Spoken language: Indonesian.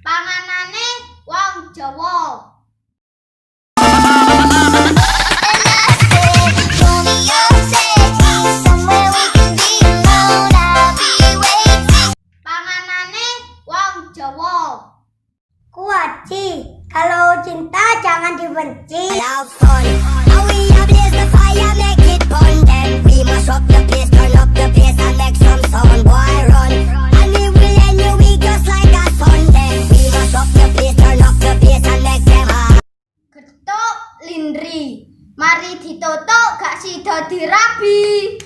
Panganane wong Jawa. Panganane wong Jawa. Kuaci, kalau cinta jangan dibenci. Getuk lindri, mari ditotok gak sida dirabi.